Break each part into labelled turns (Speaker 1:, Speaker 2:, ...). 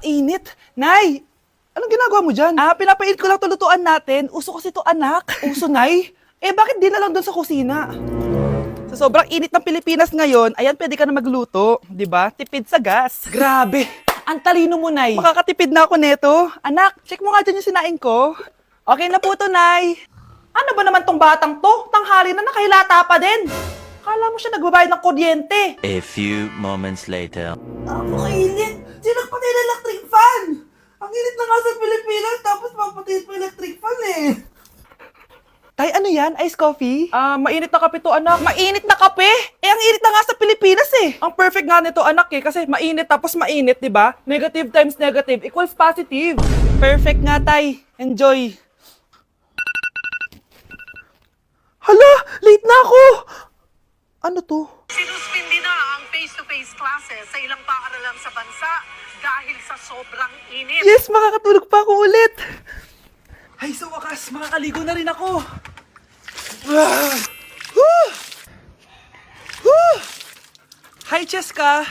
Speaker 1: init. Nay, anong ginagawa mo dyan? Pinapainit ko lang to lutuan natin. Uso kasi to, anak. Uso, Nay? Bakit di na lang doon sa kusina? Sa sobrang init ng Pilipinas ngayon, ayan, pwede ka na magluto. Di ba? Tipid sa gas. Grabe. Ang talino mo, Nay. Makakatipid na ako neto. Anak, check mo nga dyan yung sinaing ko. Okay na po to, Nay. Ano ba naman tong batang to? Tanghali na nakahilata pa din. Kala mo siya nagbabayad ng kuryente.
Speaker 2: A few moments later.
Speaker 1: Ang init! Sinagpatay na electric fan! Ang init na nga sa Pilipinas, tapos papatay pa electric fan eh. Tay, ano yan? Ice coffee? Mainit na kape to, anak. Mainit na kape? Ang init na nga sa Pilipinas eh. Ang perfect nga nito, anak eh, kasi mainit tapos mainit, di ba? Negative times negative equals positive. Perfect nga, Tay. Enjoy. Hala! Late na ako! Ano to?
Speaker 3: Sinuspindi na ang face-to-face classes sa ilang paaralan sa bansa dahil sa sobrang init.
Speaker 1: Yes, makakatulog pa ako ulit. Ay, sa wakas, makakaligo na rin ako. Ah! Woo! Woo! Hi, Cheska.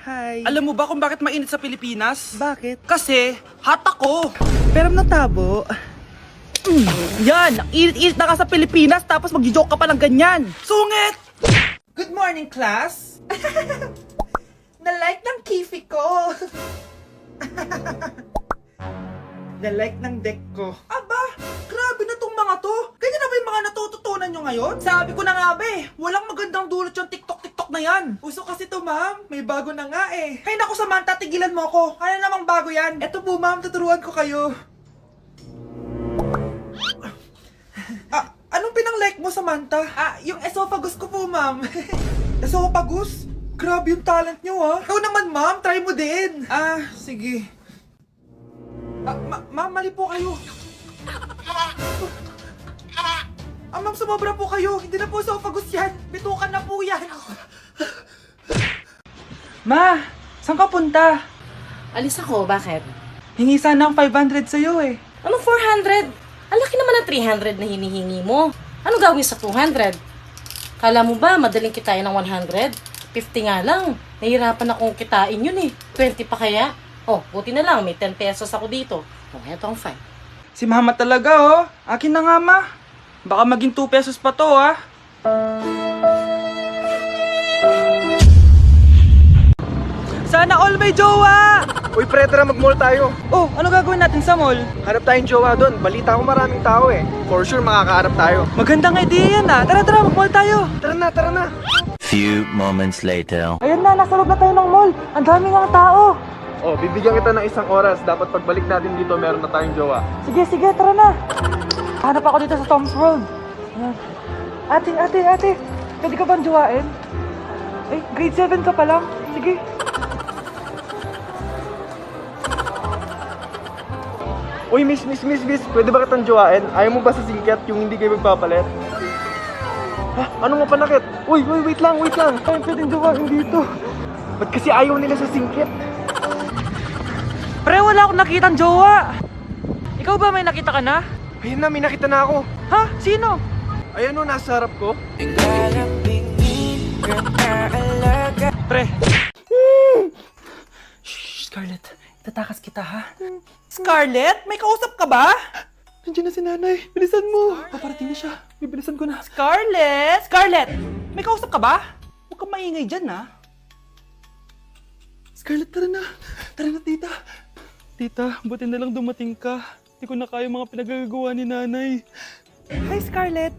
Speaker 1: Hi. Alam mo ba kung bakit mainit sa Pilipinas? Bakit? Kasi, hot ako. Pero ng tabo. Yan, ang init-init na ka sa Pilipinas tapos mag-joke ka pa ng ganyan. Sungit! Good morning, class. Na-like ng kifi ko. Na-like ng deck ko. Aba, grabe na tong mga to. Ganyan na ba yung mga natututunan nyo ngayon? Sabi ko na nga ba walang magandang dulot yung TikTok na yan. Uso kasi to, ma'am. May bago na nga eh. Hay naku, Samantha, tigilan mo ako. Ano namang bago yan? Eto po, ma'am, tuturuan ko kayo. Anong pinang-like mo, Samantha? Yung esophagus ko po, ma'am. Esophagus? Grabe yung talent nyo, ha? Ikaw naman, ma'am. Try mo din. Sige. Ma'am, mali po kayo. Ma'am, sumobra po kayo. Hindi na po esophagus yan. Bitukan na po yan. Ma, saan ka punta?
Speaker 4: Alis ako, bakit?
Speaker 1: Hingi sana ang 500 sa'yo eh.
Speaker 4: Anong 400? Ang laki naman ng 300 na hinihingi mo. Ano gawin sa 200? Kala mo ba madaling kitain ng 100? 50 nga lang. Nahihirapan akong kitain yun eh. 20 pa kaya? Oh, buti na lang. May 10 pesos ako dito. Oh, eto ang 5.
Speaker 1: Si mama talaga oh. Akin na nga, ma. Baka maging 2 pesos pa to, ah. Sana all may jowa!
Speaker 5: Uy, pre, tara mag-mall tayo.
Speaker 1: Oh, ano gagawin natin sa mall?
Speaker 5: Hanap tayong jowa doon. Balita ko maraming tao eh. For sure, makakaharap tayo.
Speaker 1: Magandang idea yan, ah. Tara, mag-mall tayo.
Speaker 5: Tara na.
Speaker 2: Few moments later.
Speaker 1: Ayan na, nasa loob na tayo ng mall. Ang dami nga tao.
Speaker 5: Oh, bibigyan kita ng 1 oras. Dapat pagbalik natin dito, meron na tayong jowa.
Speaker 1: Sige, tara na. Hanap ako dito sa Tom's World. Ayan. Ate. Pwede ka bang jowain? Grade 7 ka pa lang. Sige.
Speaker 5: Uy, miss. Pwede ba kitang jowain? Ayaw mo ba sa singkat yung hindi kayo magpapalit? Ano nga panakit? Uy, wait lang. Ay, pwedeng jowain dito. Ba't kasi ayaw nila sa singkit?
Speaker 1: Pre, wala akong nakitang jowa. Ikaw ba may nakita ka na?
Speaker 5: Ayun na, may nakita na ako.
Speaker 1: Ha? Sino?
Speaker 5: Ayan o, nasa harap ko.
Speaker 1: Pre. Shh, Scarlett. Itatakas kita, ha? Scarlett? May kausap ka ba? Nandiyan na si nanay. Bilisan mo. Paparating na siya. Bibilisan ko na. Scarlett! May kausap ka ba? Huwag kang maingay dyan, ha? Scarlett, tara na. Tara na, tita. Tita, buti na lang dumating ka. Hindi ko na kaya mga pinagagawa ni nanay. Hi, Scarlett.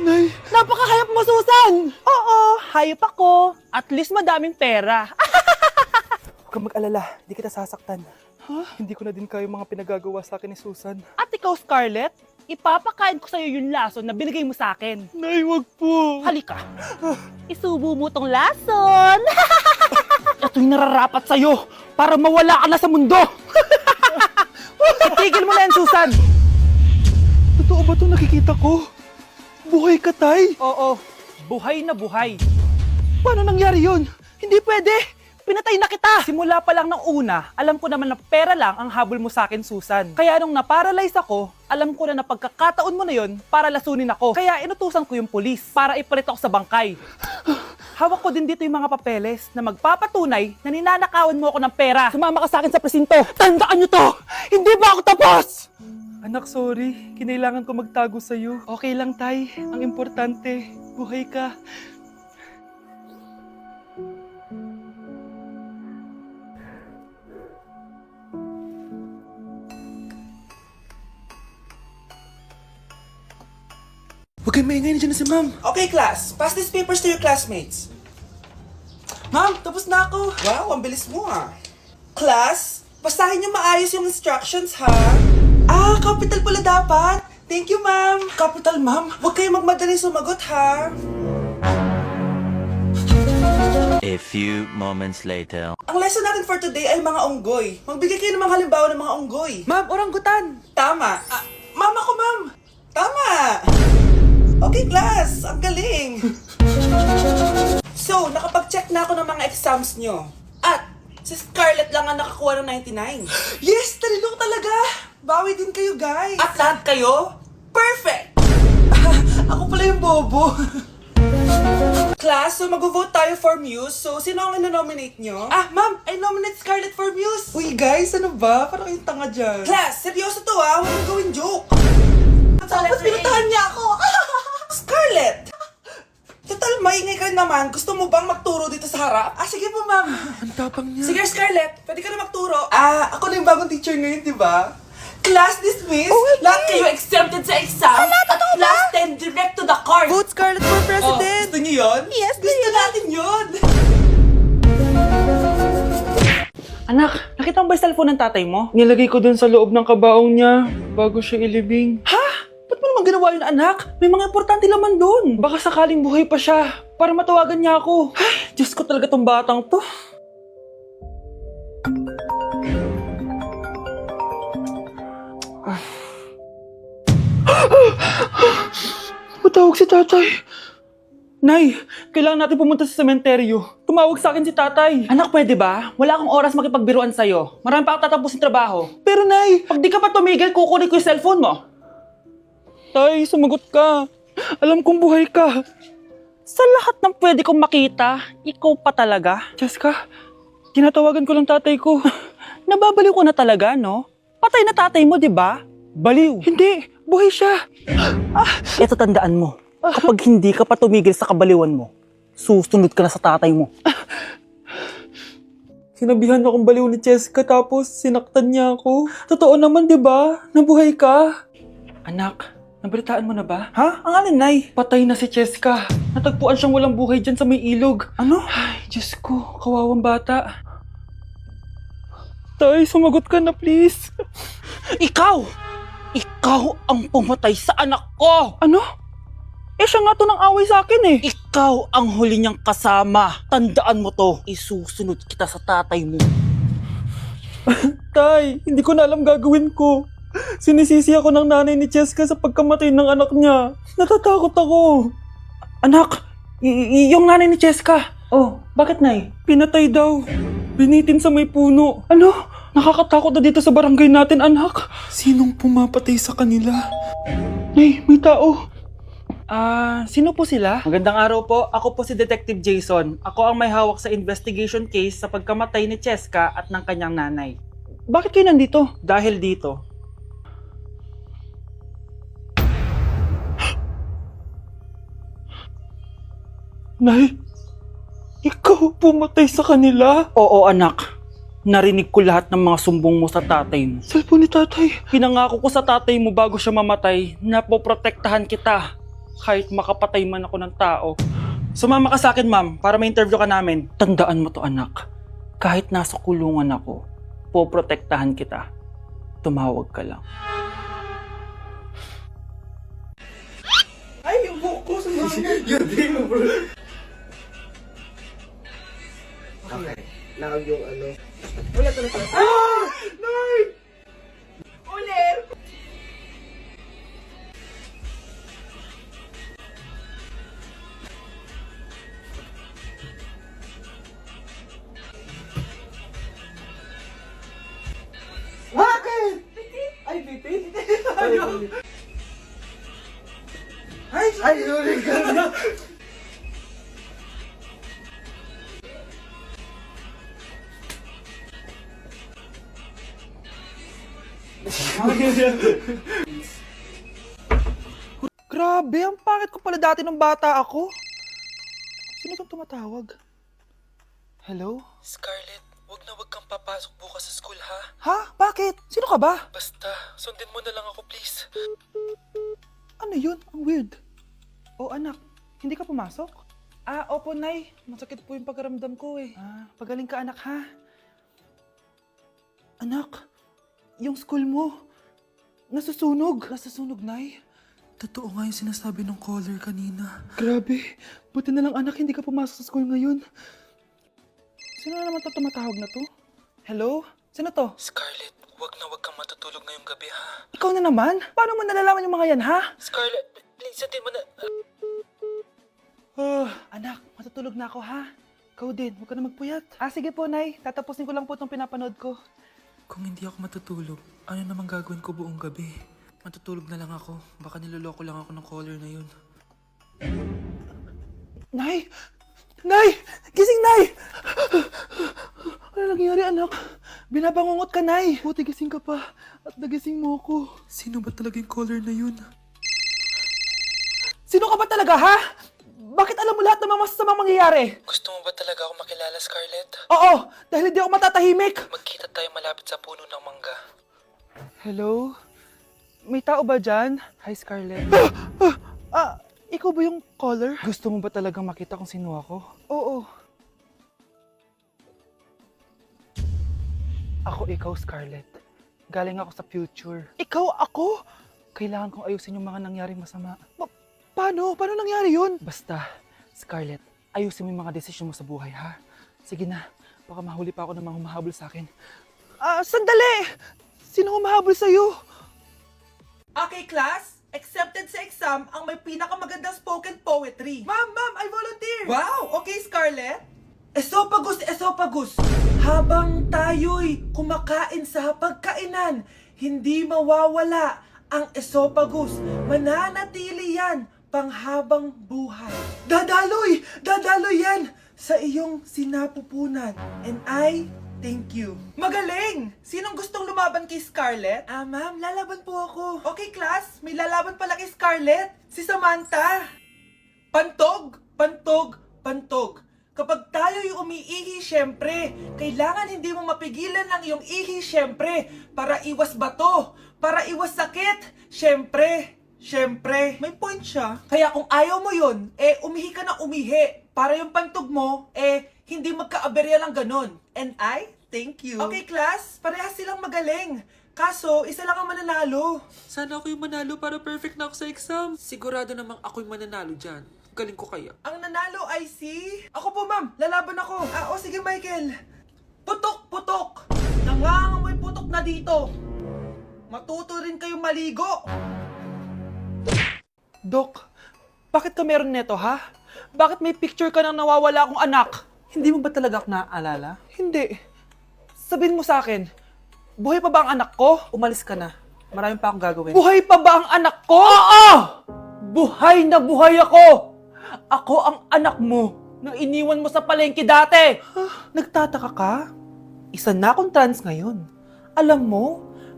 Speaker 1: Nay. Napakahayap mo, Susan! Oo, hayop ako. At least madaming pera. Huwag kang mag-alala, hindi kita sasaktan. Hindi ko na din kaya mga pinagagawa sa akin ni Susan. At ikaw, Scarlett, ipapakain ko sa'yo yung lason na binigay mo sa akin. Nay, wag po. Halika. Isubo mo tong lason. Ito'y nararapat sa'yo para mawala ka na sa mundo. Itigil mo na yan, Susan. Totoo ba ito nakikita ko? Buhay ka, Tay? Oo, buhay na buhay. Paano nangyari yun? Hindi pwede. Pinatay na kita! Simula pa lang ng una, alam ko naman na pera lang ang habol mo sa akin, Susan. Kaya nung naparalyze ako, alam ko na pagkakataon mo na yon para lasunin ako. Kaya inutusan ko yung polis para ipalit ako sa bangkay. hawak ko din dito yung mga papeles na magpapatunay na ninanakawan mo ako ng pera. Sumama ka sa akin sa presinto. Tandaan nyo to! Hindi ba ako tapos? Anak, sorry. Kinailangan ko magtago sa'yo. Okay lang, Tay. Ang importante, buhay ka.
Speaker 5: Huwag kayong maingay, nandiyan na si ma'am.
Speaker 6: Okay, class. Pass these papers to your classmates.
Speaker 1: Ma'am, tapos na ako.
Speaker 6: Wow, ang bilis mo ah. Class, basahin niyo maayos yung instructions, ha? Ah, capital pala dapat. Thank you, ma'am.
Speaker 1: Capital, ma'am.
Speaker 6: Huwag kayong magmadaling sumagot, ha?
Speaker 2: A few moments later.
Speaker 6: Ang lesson natin for today ay mga unggoy. Magbigay kayo ng mga halimbawa ng mga unggoy.
Speaker 1: Ma'am, oranggutan.
Speaker 6: Tama. Ma'am ako, ma'am. Tama. Okay, class. Ang galing. So, nakapag-check na ako ng mga exams nyo. At, si Scarlett lang ang nakakuha ng 99. Yes! Talino talaga! Bawi din kayo, guys. At lahat kayo, perfect! Ako pala yung bobo. Class, so mag-vote tayo for Muse. So, sino ang ino-nominate nyo? Ah, ma'am, I nominate Scarlett for Muse. Uy, guys, ano ba? Parang yung tanga dyan. Class, seryoso to ha. Huwag mong gawin joke. Tapos pinutahan niya ako. Scarlett! Total, maingay ka naman. Gusto mo bang magturo dito sa harap? Ah, sige po, ma'am.
Speaker 5: Ang tapang niya.
Speaker 6: Sige, Scarlett. Pwede ka na magturo. Ah, ako na yung bagong teacher ngayon, di ba? Class dismissed. Lahat kayo exempted sa exam. At class 10 direct to the court.
Speaker 1: Vote Scarlett for president.
Speaker 6: Gusto niyo yun?
Speaker 1: Yes,
Speaker 6: Gusto natin yun.
Speaker 1: Anak, nakita mo ba yung cellphone ng tatay mo? Nilagay ko dun sa loob ng kabaong niya bago siya ilibing. Ha? Ba't mo naman ginawa yun, anak? May mga importante laman dun. Baka sakaling buhay pa siya para matawagan niya ako. Ay, Diyos ko talaga tong batang to. Patawag si tatay. Nay, kailangan natin pumunta sa sementeryo. Tumawag sa akin si tatay. Anak, pwede ba? Wala akong oras makipagbiruan sa'yo. Marami pa ako tatapusin trabaho. Pero Nay, pag di ka pa tumigil, kukunin ko yung cellphone mo. Tay, sumagot ka. Alam kong buhay ka. Sa lahat ng pwede kong makita, ikaw pa talaga. Jessica, tinatawagan ko lang tatay ko. Nababaliw ko na talaga, no? Patay na tatay mo, di ba? Baliw. Hindi, buhay siya. Ito tandaan mo. Kapag hindi ka pa tumigil sa kabaliwan mo, susunod ka na sa tatay mo. Sinabihan akong baliw ni Jessica tapos sinaktan niya ako. Totoo naman, di ba? Nabuhay ka. Anak, nabalitaan mo na ba? Ha? Ang alin, Nay? Patay na si Jessica. Natagpuan siyang walang buhay dyan sa may ilog. Ano? Ay, Diyos ko, kawawang bata. Tay, sumagot ka na please. Ikaw! Ikaw ang pumatay sa anak ko! Ano? Eh siya nga to ng away sa akin eh. Ikaw ang huli niyang kasama. Tandaan mo to. Isusunod kita sa tatay mo. Tay, hindi ko na alam gagawin ko. Sinisisi ako ng nanay ni Jessica sa pagkamatay ng anak niya. Natatakot ako. Anak, yung nanay ni Jessica. Oh, bakit Nay? Pinatay daw. Binitin sa may puno. Ano? Nakakatakot na dito sa barangay natin, anak. Sinong pumapatay sa kanila? Nay, may tao. Sino po sila? Magandang araw po. Ako po si Detective Jason. Ako ang may hawak sa investigation case sa pagkamatay ni Jessica at ng kanyang nanay. Bakit kayo nandito? Dahil dito. Nay, ikaw pumatay sa kanila? Oo, anak. Narinig ko lahat ng mga sumbong mo sa tatay mo. Cellphone ni tatay. Pinangako ko sa tatay mo bago siya mamatay na poprotektahan kita kahit makapatay man ako ng tao. Sumama ka sa akin, ma'am, para ma-interview ka namin. Tandaan mo to, anak. Kahit nasa kulungan ako, poprotektahan kita. Tumawag ka lang.
Speaker 6: Ay, yung buhok ko sa mga. Yun, di mo, bro. Okay. Nakag yung ano. Wala to na to. Ah! Nay! Ulit! Bakit? Ay, bitin? Ayun! Ay, sorry ka na! Grabe, ang pangit ko pala dati nung bata ako. Sino itong tumatawag? Hello?
Speaker 5: Scarlett, wag kang papasok bukas sa school, ha?
Speaker 6: Ha? Bakit? Sino ka ba?
Speaker 5: Basta, sundin mo na lang ako, please.
Speaker 6: Ano yun? Ang weird. Oh, anak, hindi ka pumasok? Ah, opo, Nay. Masakit po yung pagkaramdam ko eh. Ah, pagaling ka, anak, ha? Anak, yung school mo, nasusunog. Nasusunog, Nay.
Speaker 5: Totoo nga yung sinasabi ng caller kanina.
Speaker 6: Grabe. Buti na lang, anak, hindi ka pumasok sa school ngayon. Sino na naman tumatawag na to? Hello? Sino to?
Speaker 5: Scarlett, wag kang matutulog ngayong gabi, ha?
Speaker 6: Ikaw na naman? Paano mo nalalaman yung mga yan, ha?
Speaker 5: Scarlett, please, sundin mo na...
Speaker 6: Anak, matutulog na ako, ha? Ikaw din, huwag ka na magpuyat. Ah, sige po, Nay. Tatapusin ko lang po itong pinapanood ko.
Speaker 5: Kung hindi ako matutulog, ano namang gagawin ko buong gabi? Matutulog na lang ako. Baka niloloko lang ako ng caller na yun.
Speaker 6: Nay! Nay! Gising, Nay! Ano nangyari, anak? Binabangungot ka, Nay. Buti gising ka pa. At nagising mo ako.
Speaker 5: Sino ba talaga yung caller na yun?
Speaker 6: Sino ka ba talaga, ha? Bakit alam mo lahat ng mga masasamang mangyayari?
Speaker 5: Gusto mo ba talaga ako makilala, Scarlett?
Speaker 6: Oo, dahil hindi ako matatahimik.
Speaker 5: Magkita tayo malapit sa puno ng mangga.
Speaker 6: Hello? May tao ba dyan? Hi, Scarlett. Ikaw ba yung caller? Gusto mo ba talagang makita kung sino ako? Oo. Ako ikaw, Scarlett. Galing ako sa future. Ikaw ako? Kailangan kong ayusin yung mga nangyaring masama. Paano? Paano nangyari yun? Basta, Scarlett, ayusin mo yung mga desisyon mo sa buhay, ha? Sige na, baka mahuli pa ako ng mga humahabol sa akin. Sandali! Sino humahabol sa'yo?
Speaker 7: Okay, class. Accepted sa exam ang may pinakamagandang spoken poetry. Ma'am, I volunteer. Wow, okay, Scarlett. Esophagus. Habang tayo'y kumakain sa pagkainan, hindi mawawala ang esophagus. Mananatili yan panghabang buhay. Dadaloy yan sa iyong sinapupunan. And I thank you. Magaling! Sinong gustong lumaban kay Scarlett? Ma'am, lalaban po ako. Okay, class. May lalaban pala kay Scarlett. Si Samantha. Pantog. Kapag tayo'y umiihi, syempre, kailangan hindi mo mapigilan ang iyong ihi, syempre, para iwas bato, para iwas sakit, syempre, may point siya. Kaya kung ayaw mo yun, umihi ka na umihi, para yung pantog mo, hindi magkaaberya lang ganon. And I thank you. Okay, class, parehas silang magaling. Kaso, isa lang ang mananalo.
Speaker 5: Sana ako yung manalo para perfect na ako sa exam. Sigurado namang ako yung mananalo dyan. Galing ko kaya.
Speaker 7: Ang nanalo ay si... Ako po, ma'am. Lalaban ako. Sige, Michael. Putok. Nangangamoy putok na dito. Matuto rin kayong maligo.
Speaker 6: Dok, bakit ka meron neto, ha? Bakit may picture ka ng nawawala akong anak? Hindi mo ba talaga ako naaalala? Hindi. Sabihin mo sa akin, buhay pa ba ang anak ko? Umalis ka na. Marami pa akong gagawin. Buhay pa ba ang anak ko? Oo! Buhay na buhay ako! Ako ang anak mo na iniwan mo sa palengke dati. Nagtataka ka? Isa na akong trans ngayon. Alam mo,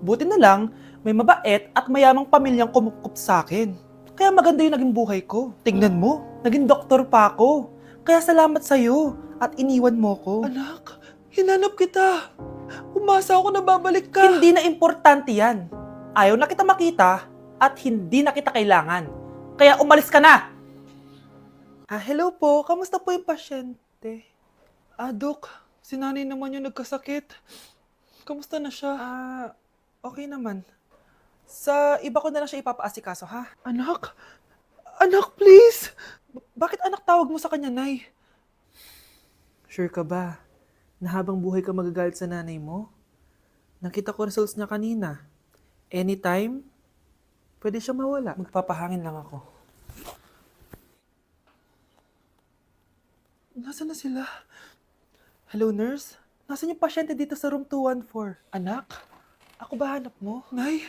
Speaker 6: buti na lang may mabait at mayamang pamilyang kumukup sa akin. Kaya maganda yung naging buhay ko. Tingnan mo, naging doktor pa ako. Kaya salamat sa'yo at iniwan mo ko. Anak, hinanap kita. Umasa ako na babalik ka. Hindi na importante yan. Ayaw na kita makita at hindi na kita kailangan. Kaya umalis ka na. Hello po. Kamusta po yung pasyente? Dok, si nanay naman yung nagkasakit. Kamusta na siya? Okay naman. Sa iba ko na lang siya ipapaasikaso, ha? Anak? Anak, please! Bakit anak tawag mo sa kanya, Nay? Sure ka ba na habang buhay ka magagalit sa nanay mo? Nakita ko results niya kanina. Anytime, pwede siya mawala. Magpapahangin lang ako. Nasaan na sila? Hello, nurse? Nasaan yung pasyente dito sa room 214? Anak? Ako ba hanap mo? Nay,